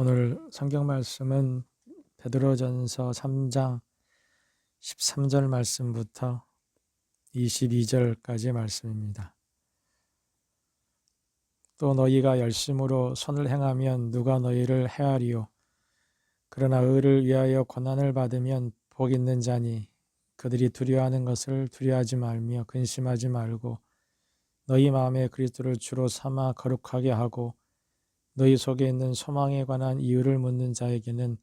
오늘 성경 말씀은 베드로전서 3장 13절 말씀부터 22절까지 말씀입니다. 또 너희가 열심으로 선을 행하면 누가 너희를 해하리요. 그러나 의를 위하여 고난을 받으면 복 있는 자니 그들이 두려워하는 것을 두려워하지 말며 근심하지 말고 너희 마음에 그리스도를 주로 삼아 거룩하게 하고 너희 속에 있는 소망에 관한 이유를 묻는 자에게는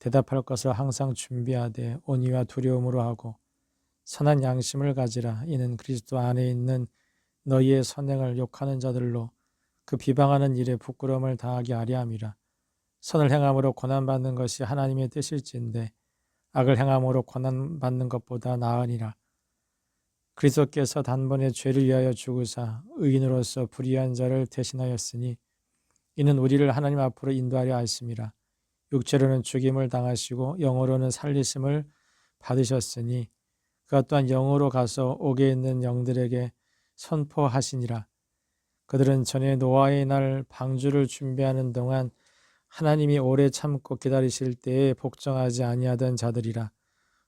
대답할 것을 항상 준비하되 온유와 두려움으로 하고 선한 양심을 가지라. 이는 그리스도 안에 있는 너희의 선행을 욕하는 자들로 그 비방하는 일에 부끄러움을 당하게 하려 함이라. 선을 행함으로 고난받는 것이 하나님의 뜻일진데 악을 행함으로 고난받는 것보다 나으니라. 그리스도께서 단번에 죄를 위하여 죽으사 의인으로서 불의한 자를 대신하였으니 이는 우리를 하나님 앞으로 인도하려 하심이라. 육체로는 죽임을 당하시고 영으로는 살리심을 받으셨으니 그가 또한 영으로 가서 옥에 있는 영들에게 선포하시니라. 그들은 전에 노아의 날 방주를 준비하는 동안 하나님이 오래 참고 기다리실 때에 복종하지 아니하던 자들이라.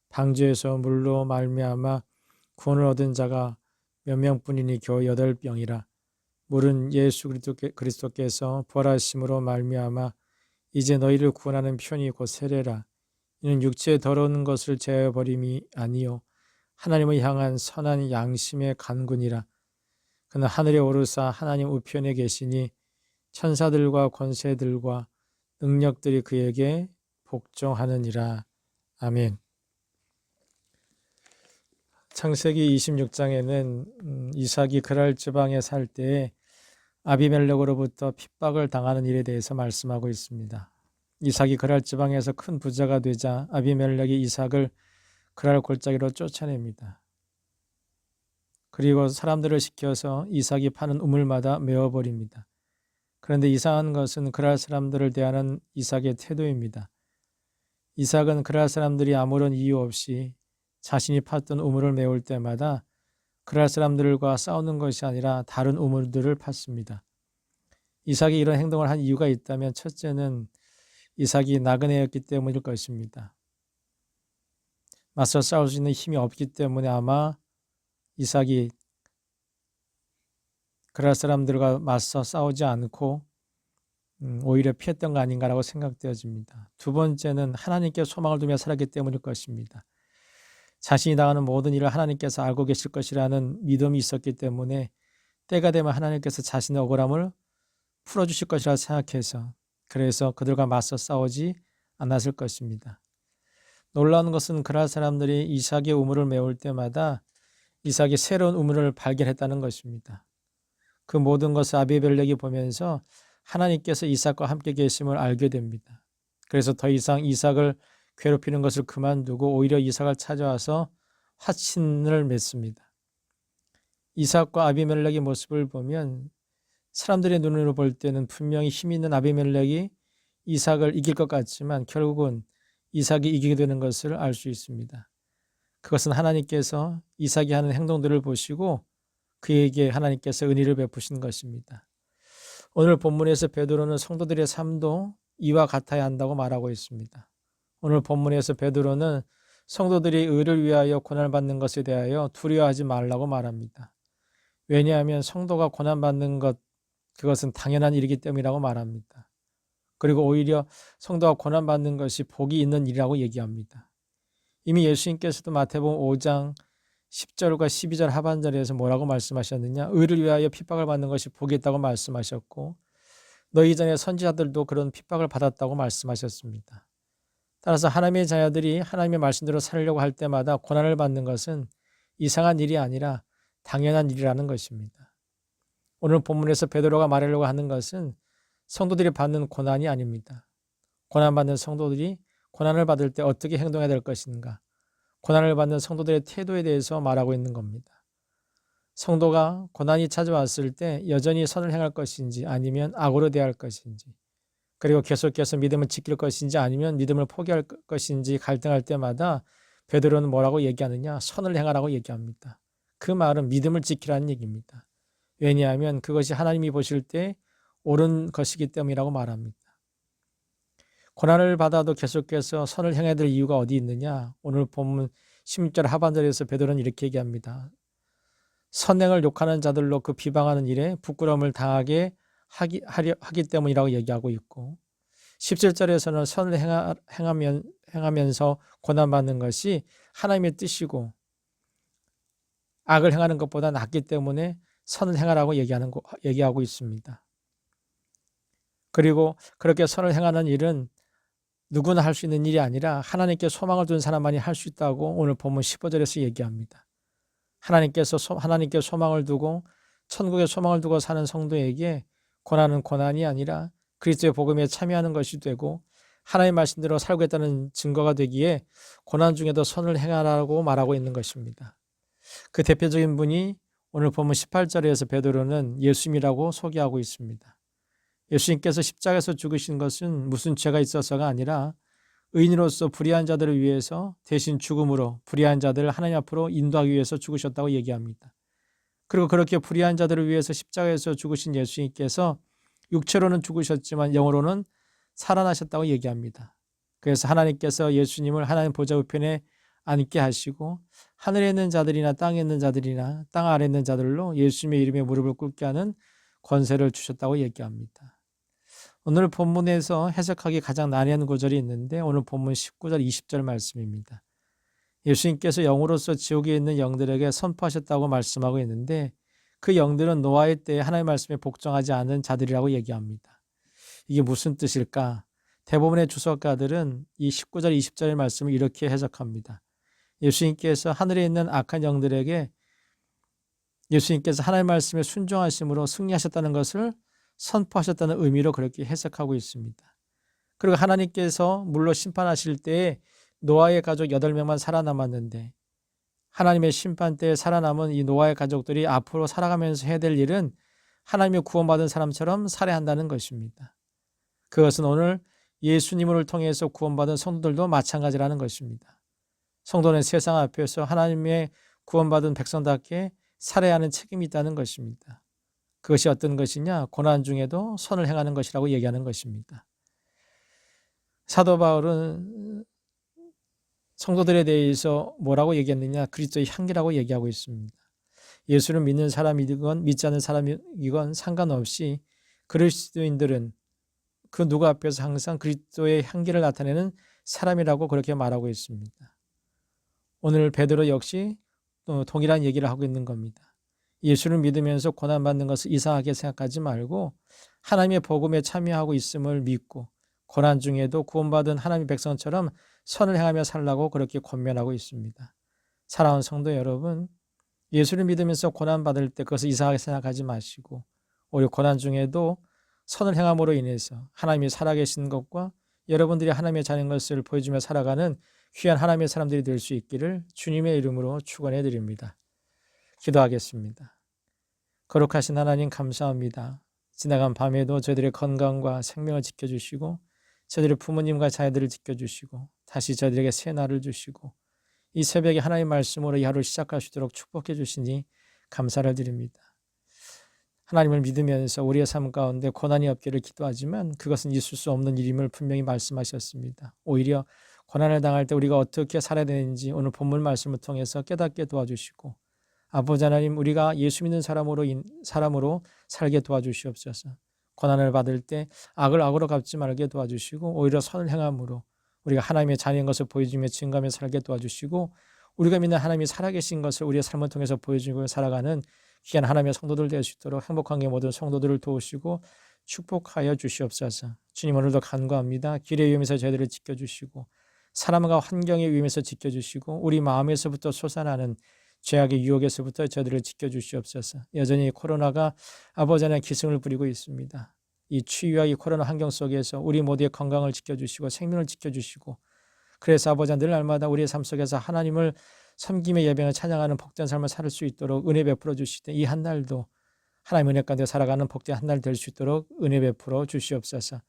방주에서 물로 말미암아 구원을 얻은 자가 몇 명뿐이니 겨우 8명이라. 물은 예수 그리스도께서 부활하심으로 말미암아 이제 너희를 구원하는 편이 곧 세례라. 이는 육체의 더러운 것을 제하여 버림이 아니요 하나님을 향한 선한 양심의 간군이라. 그는 하늘에 오르사 하나님 우편에 계시니 천사들과 권세들과 능력들이 그에게 복종하느니라. 아멘. 창세기 26장에는 이삭이 그랄 지방에 살 때에 아비멜렉으로부터 핍박을 당하는 일에 대해서 말씀하고 있습니다. 이삭이 그랄 지방에서 큰 부자가 되자 아비멜렉이 이삭을 그랄 골짜기로 쫓아냅니다. 그리고 사람들을 시켜서 이삭이 파는 우물마다 메워버립니다. 그런데 이상한 것은 그랄 사람들을 대하는 이삭의 태도입니다. 이삭은 그랄 사람들이 아무런 이유 없이 자신이 팠던 우물을 메울 때마다 그랄 사람들과 싸우는 것이 아니라 다른 우물들을 팠습니다. 이삭이 이런 행동을 한 이유가 있다면 첫째는 이삭이 나그네였기 때문일 것입니다. 맞서 싸울 수 있는 힘이 없기 때문에 아마 이삭이 그랄 사람들과 맞서 싸우지 않고 오히려 피했던 거 아닌가라고 생각되어집니다. 두 번째는 하나님께 소망을 두며 살았기 때문일 것입니다. 자신이 당하는 모든 일을 하나님께서 알고 계실 것이라는 믿음이 있었기 때문에 때가 되면 하나님께서 자신의 억울함을 풀어주실 것이라 생각해서 그래서 그들과 맞서 싸우지 않았을 것입니다. 놀라운 것은 그랄 사람들이 이삭의 우물을 메울 때마다 이삭이 새로운 우물을 발견했다는 것입니다. 그 모든 것을 아비멜렉이 보면서 하나님께서 이삭과 함께 계심을 알게 됩니다. 그래서 더 이상 이삭을 괴롭히는 것을 그만두고 오히려 이삭을 찾아와서 화친을 맺습니다. 이삭과 아비멜렉의 모습을 보면 사람들의 눈으로 볼 때는 분명히 힘 있는 아비멜렉이 이삭을 이길 것 같지만 결국은 이삭이 이기게 되는 것을 알 수 있습니다. 그것은 하나님께서 이삭이 하는 행동들을 보시고 그에게 하나님께서 은혜를 베푸신 것입니다. 오늘 본문에서 베드로는 성도들의 삶도 이와 같아야 한다고 말하고 있습니다. 오늘 본문에서 베드로는 성도들이 의를 위하여 고난받는 것에 대하여 두려워하지 말라고 말합니다. 왜냐하면 성도가 고난받는 것, 그것은 당연한 일이기 때문이라고 말합니다. 그리고 오히려 성도가 고난받는 것이 복이 있는 일이라고 얘기합니다. 이미 예수님께서도 마태복음 5장 10절과 12절 하반절에서 뭐라고 말씀하셨느냐? 의를 위하여 핍박을 받는 것이 복이 있다고 말씀하셨고 너희 전에 선지자들도 그런 핍박을 받았다고 말씀하셨습니다. 따라서 하나님의 자녀들이 하나님의 말씀대로 살려고 할 때마다 고난을 받는 것은 이상한 일이 아니라 당연한 일이라는 것입니다. 오늘 본문에서 베드로가 말하려고 하는 것은 성도들이 받는 고난이 아닙니다. 고난받는 성도들이 고난을 받을 때 어떻게 행동해야 될 것인가? 고난을 받는 성도들의 태도에 대해서 말하고 있는 겁니다. 성도가 고난이 찾아왔을 때 여전히 선을 행할 것인지 아니면 악으로 대할 것인지 그리고 계속해서 믿음을 지킬 것인지 아니면 믿음을 포기할 것인지 갈등할 때마다 베드로는 뭐라고 얘기하느냐? 선을 행하라고 얘기합니다. 그 말은 믿음을 지키라는 얘기입니다. 왜냐하면 그것이 하나님이 보실 때 옳은 것이기 때문이라고 말합니다. 고난을 받아도 계속해서 선을 행해야 될 이유가 어디 있느냐? 오늘 본문 16절 하반절에서 베드로는 이렇게 얘기합니다. 선행을 욕하는 자들로 그 비방하는 일에 부끄러움을 당하게 하기 때문이라고 얘기하고 있고, 17절에서는 선을 행하면서 고난받는 것이 하나님의 뜻이고 악을 행하는 것보다 낫기 때문에 선을 행하라고 얘기하고 있습니다. 그리고 그렇게 선을 행하는 일은 누구나 할 수 있는 일이 아니라 하나님께 소망을 둔 사람만이 할 수 있다고 오늘 본문 15절에서 얘기합니다. 하나님께 소망을 두고 천국에 소망을 두고 사는 성도에게 고난은 고난이 아니라 그리스도의 복음에 참여하는 것이 되고 하나님의 말씀대로 살겠다는 증거가 되기에 고난 중에도 선을 행하라고 말하고 있는 것입니다. 그 대표적인 분이 오늘 본문 18절에서 베드로는 예수님이라고 소개하고 있습니다. 예수님께서 십자가에서 죽으신 것은 무슨 죄가 있어서가 아니라 의인으로서 불의한 자들을 위해서 대신 죽음으로 불의한 자들을 하나님 앞으로 인도하기 위해서 죽으셨다고 얘기합니다. 그리고 그렇게 불의한 자들을 위해서 십자가에서 죽으신 예수님께서 육체로는 죽으셨지만 영으로는 살아나셨다고 얘기합니다. 그래서 하나님께서 예수님을 하나님 보좌 우편에 앉게 하시고 하늘에 있는 자들이나 땅에 있는 자들이나 땅 아래에 있는 자들로 예수님의 이름에 무릎을 꿇게 하는 권세를 주셨다고 얘기합니다. 오늘 본문에서 해석하기 가장 난해한 구절이 있는데 오늘 본문 19절 20절 말씀입니다. 예수님께서 영으로서 지옥에 있는 영들에게 선포하셨다고 말씀하고 있는데 그 영들은 노아의 때에 하나님의 말씀에 복종하지 않은 자들이라고 얘기합니다. 이게 무슨 뜻일까? 대부분의 주석가들은 이 19절 20절의 말씀을 이렇게 해석합니다. 예수님께서 하늘에 있는 악한 영들에게 예수님께서 하나님의 말씀에 순종하심으로 승리하셨다는 것을 선포하셨다는 의미로 그렇게 해석하고 있습니다. 그리고 하나님께서 물로 심판하실 때에 노아의 가족 8명만 살아남았는데 하나님의 심판 때에 살아남은 이 노아의 가족들이 앞으로 살아가면서 해야 될 일은 하나님의 구원받은 사람처럼 살아야 한다는 것입니다. 그것은 오늘 예수님을 통해서 구원받은 성도들도 마찬가지라는 것입니다. 성도는 세상 앞에서 하나님의 구원받은 백성답게 살아야 하는 책임이 있다는 것입니다. 그것이 어떤 것이냐? 고난 중에도 선을 행하는 것이라고 얘기하는 것입니다. 사도 바울은 성도들에 대해서 뭐라고 얘기했느냐? 그리스도의 향기라고 얘기하고 있습니다. 예수를 믿는 사람이건 믿지 않는 사람이건 상관없이 그리스도인들은 그 누구 앞에서 항상 그리스도의 향기를 나타내는 사람이라고 그렇게 말하고 있습니다. 오늘 베드로 역시 또 동일한 얘기를 하고 있는 겁니다. 예수를 믿으면서 고난받는 것을 이상하게 생각하지 말고 하나님의 복음에 참여하고 있음을 믿고 고난 중에도 구원받은 하나님의 백성처럼 선을 행하며 살라고 그렇게 권면하고 있습니다. 사랑하는 성도 여러분, 예수를 믿으면서 고난받을 때 그것을 이상하게 생각하지 마시고 오히려 고난 중에도 선을 행함으로 인해서 하나님이 살아계신 것과 여러분들이 하나님의 자녀인 것을 보여주며 살아가는 귀한 하나님의 사람들이 될 수 있기를 주님의 이름으로 축원해 드립니다. 기도하겠습니다. 거룩하신 하나님 감사합니다. 지나간 밤에도 저희들의 건강과 생명을 지켜주시고 저희들의 부모님과 자녀들을 지켜주시고 다시 저희들에게 새 날을 주시고 이 새벽에 하나님의 말씀으로 이 하루를 시작할 수 있도록 축복해 주시니 감사를 드립니다. 하나님을 믿으면서 우리의 삶 가운데 고난이 없기를 기도하지만 그것은 있을 수 없는 일임을 분명히 말씀하셨습니다. 오히려 고난을 당할 때 우리가 어떻게 살아야 되는지 오늘 본문 말씀을 통해서 깨닫게 도와주시고 아버지 하나님, 우리가 예수 믿는 사람으로 살게 도와주시옵소서. 고난을 받을 때 악을 악으로 갚지 말게 도와주시고 오히려 선을 행함으로 우리가 하나님의 자녀인 것을 보여주며 증거하며 살게 도와주시고 우리가 믿는 하나님이 살아계신 것을 우리의 삶을 통해서 보여주고 살아가는 귀한 하나님의 성도들 될 수 있도록 행복한 게 모든 성도들을 도우시고 축복하여 주시옵소서. 주님, 오늘도 간구합니다. 길의 위험에서 저희들을 지켜주시고 사람과 환경의 위험에서 지켜주시고 우리 마음에서부터 솟아나는 죄악의 유혹에서부터 저희들을 지켜주시옵소서. 여전히 코로나가 아버지 하나님 기승을 부리고 있습니다. 이 추위와 이 코로나 환경 속에서 우리 모두의 건강을 지켜주시고 생명을 지켜주시고 그래서 아버지 하나님 늘 날마다 우리의 삶 속에서 하나님을 섬김의 예배를 찬양하는 복된 삶을 살 수 있도록 은혜 베풀어 주시되 이 한 날도 하나님 은혜 가운데 살아가는 복된 한 날 될 수 있도록 은혜 베풀어 주시옵소서.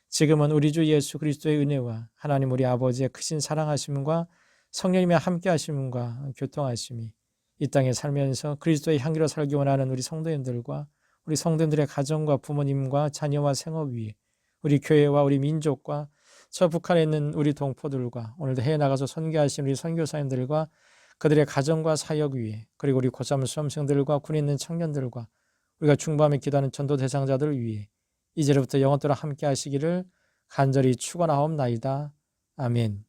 지금은 우리 주 예수 그리스도의 은혜와 하나님 우리 아버지의 크신 사랑하심과 성령님의 함께 하심과 교통하심이 이 땅에 살면서 그리스도의 향기로 살기 원하는 우리 성도님들과 우리 성도님들의 가정과 부모님과 자녀와 생업 위에 우리 교회와 우리 민족과 저 북한에 있는 우리 동포들과 오늘도 해외 나가서 선교하신 우리 선교사님들과 그들의 가정과 사역 위에, 그리고 우리 고3 수험생들과 군에 있는 청년들과 우리가 중보하며 기도하는 전도 대상자들을 위해 이제부터 영원토록 함께 하시기를 간절히 축원하옵나이다. 아멘.